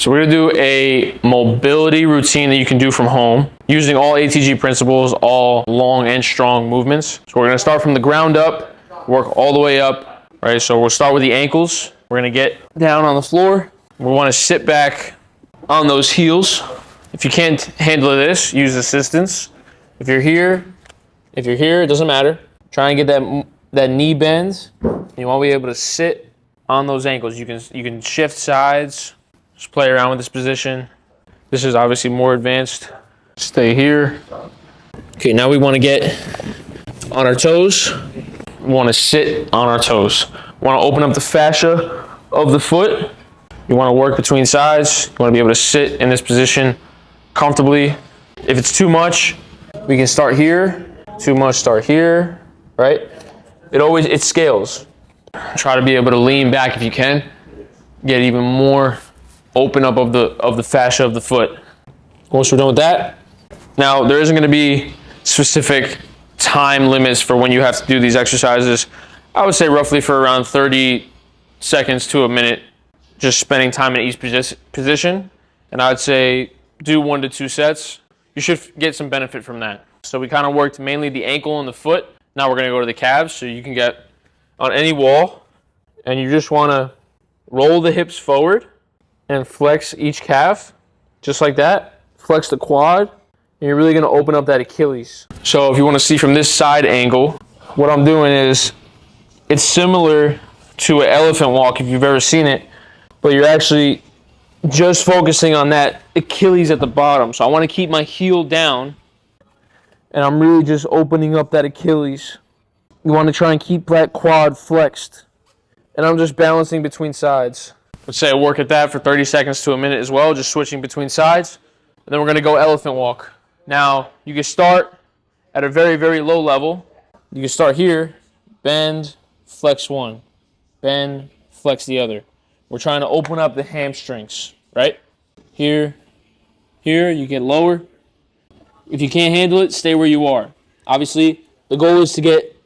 So we're gonna do a mobility routine that you can do from home using all ATG principles, all long and strong movements. So we're gonna start from the ground up, work all the way up, right? So we'll start with the ankles. We're gonna get down on the floor. We wanna sit back on those heels. If you can't handle this, use assistance. If you're here, it doesn't matter. Try and get that knee bend. You wanna be able to sit on those ankles. You can shift sides. Just play around with this position. This is obviously more advanced. Stay here. Okay, now we want to get on our toes. We want to sit on our toes. We want to open up the fascia of the foot. You want to work between sides. You want to be able to sit in this position comfortably. If it's too much, we can start here. Too much, start here, right? It scales. Try to be able to lean back if you can. Get even more open up of the fascia of the foot. Once we're done with that, now there isn't going to be specific time limits for when you have to do these exercises. I would say roughly for around 30 seconds to a minute, just spending time in each position. And I would say do 1 to 2 sets. You should get some benefit from that. So we kind of worked mainly the ankle and the foot. Now we're going to go to the calves. So you can get on any wall and you just want to roll the hips forward and flex each calf, just like that. Flex the quad, and you're really gonna open up that Achilles. So if you wanna see from this side angle, what I'm doing is, it's similar to an elephant walk if you've ever seen it, but you're actually just focusing on that Achilles at the bottom. So I wanna keep my heel down, and I'm really just opening up that Achilles. You wanna try and keep that quad flexed. And I'm just balancing between sides. Let's say I work at that for 30 seconds to a minute as well, just switching between sides. And then we're gonna go elephant walk. Now, you can start at a very, very low level. You can start here, bend, flex one, bend, flex the other. We're trying to open up the hamstrings, right? Here, you get lower. If you can't handle it, stay where you are. Obviously, the goal is to get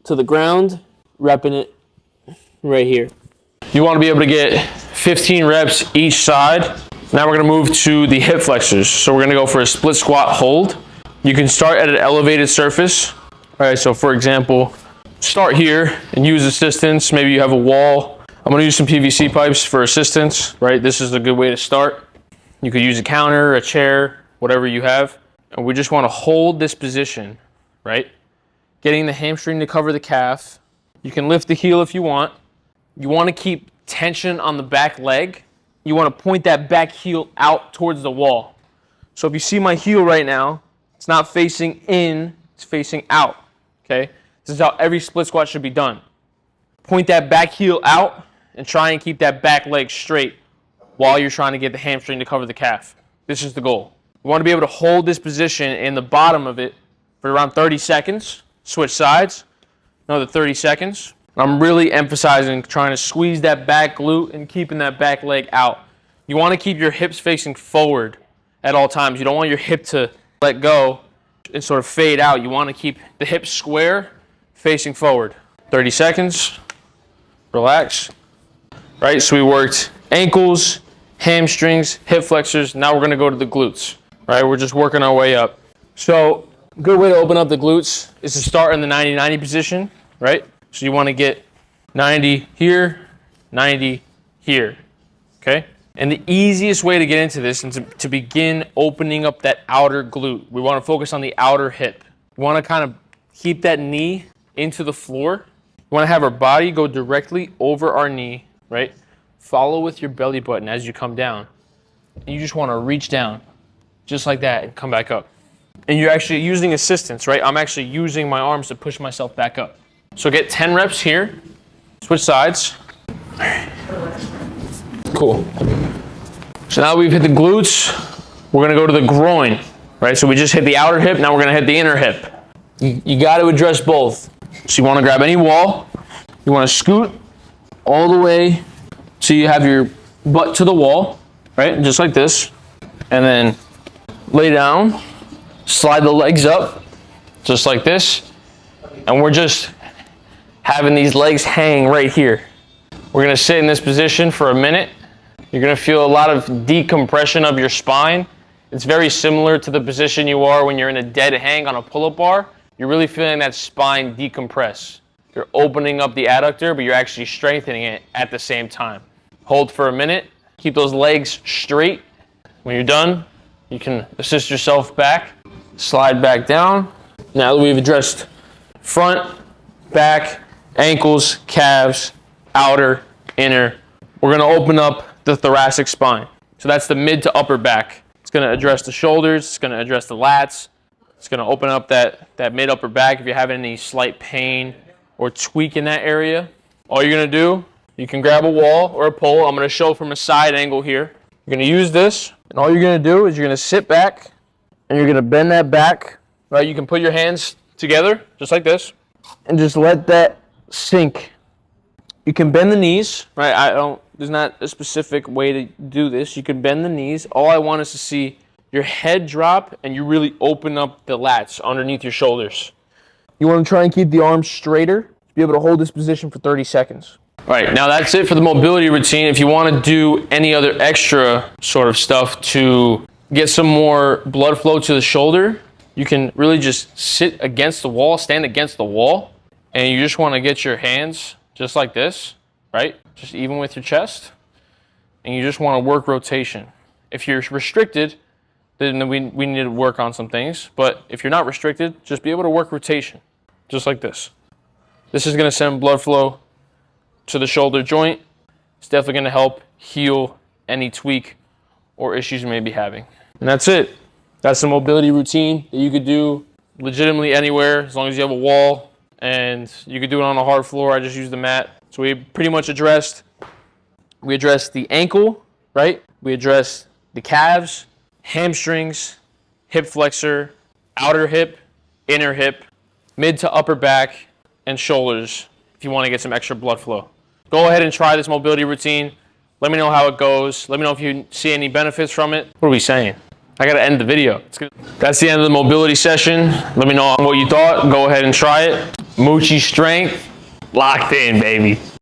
to the ground, repping it right here. You want to be able to get 15 reps each side. Now we're going to move to the hip flexors. So we're going to go for a split squat hold. You can start at an elevated surface. All right, so for example, start here and use assistance. Maybe you have a wall. I'm going to use some PVC pipes for assistance, right? This is a good way to start. You could use a counter, a chair, whatever you have. And we just want to hold this position, right? Getting the hamstring to cover the calf. You can lift the heel if you want. You want to keep tension on the back leg. You want to point that back heel out towards the wall. So if you see my heel right now, it's not facing in, it's facing out, okay? This is how every split squat should be done. Point that back heel out and try and keep that back leg straight while you're trying to get the hamstring to cover the calf. This is the goal. You want to be able to hold this position in the bottom of it for around 30 seconds. Switch sides, another 30 seconds. I'm really emphasizing trying to squeeze that back glute and keeping that back leg out. You want to keep your hips facing forward at all times. You don't want your hip to let go and sort of fade out. You want to keep the hips square, facing forward. 30 seconds. Relax. Right, so we worked ankles, hamstrings, hip flexors. Now we're going to go to the glutes. Right, we're just working our way up. So a good way to open up the glutes is to start in the 90-90 position, right? So you want to get 90 here, 90 here, okay? And the easiest way to get into this and to begin opening up that outer glute, we want to focus on the outer hip. We want to kind of keep that knee into the floor. We want to have our body go directly over our knee, right? Follow with your belly button as you come down. And you just want to reach down, just like that, and come back up. And you're actually using assistance, right? I'm actually using my arms to push myself back up. So get 10 reps here, switch sides. Cool. So now we've hit the glutes, we're gonna go to the groin, right? So we just hit the outer hip, now we're gonna hit the inner hip. You gotta address both. So you wanna grab any wall, you wanna scoot all the way so you have your butt to the wall, right? Just like this. And then lay down, slide the legs up, just like this. And we're just having these legs hang right here. We're gonna sit in this position for a minute. You're gonna feel a lot of decompression of your spine. It's very similar to the position you are when you're in a dead hang on a pull-up bar. You're really feeling that spine decompress. You're opening up the adductor, but you're actually strengthening it at the same time. Hold for a minute. Keep those legs straight. When you're done, you can assist yourself back. Slide back down. Now that we've addressed front, back, ankles, calves, outer, inner, we're gonna open up the thoracic spine. So that's the mid to upper back. It's gonna address the shoulders, it's gonna address the lats, it's gonna open up that mid upper back if you're having any slight pain or tweak in that area. All you're gonna do, you can grab a wall or a pole. I'm gonna show from a side angle here. You're gonna use this, and all you're gonna do is you're gonna sit back, and you're gonna bend that back, right? You can put your hands together, just like this, and just let that sink. You can bend the knees, right? There's not a specific way to do this. You can bend the knees. All I want is to see your head drop, and you really open up the lats underneath your shoulders. You want to try and keep the arms straighter, be able to hold this position for 30 seconds. All right, now that's it for the mobility routine. If you want to do any other extra sort of stuff to get some more blood flow to the shoulder, you can really just sit against the wall, stand against the wall, and you just want to get your hands just like this, right? Just even with your chest, and you just want to work rotation. If you're restricted, then we need to work on some things, but if you're not restricted, just be able to work rotation, just like this. This is going to send blood flow to the shoulder joint. It's definitely going to help heal any tweak or issues you may be having. And that's it. That's the mobility routine that you could do legitimately anywhere as long as you have a wall, and you could do it on a hard floor. I just used the mat. So we pretty much addressed the ankle, right? We addressed the calves, hamstrings, hip flexor, outer hip, inner hip, mid to upper back, and shoulders if you want to get some extra blood flow. Go ahead and try this mobility routine. Let me know how it goes. Let me know if you see any benefits from it. What are we saying? I gotta end the video. That's the end of the mobility session. Let me know what you thought. Go ahead and try it. Moochie strength, locked in, baby.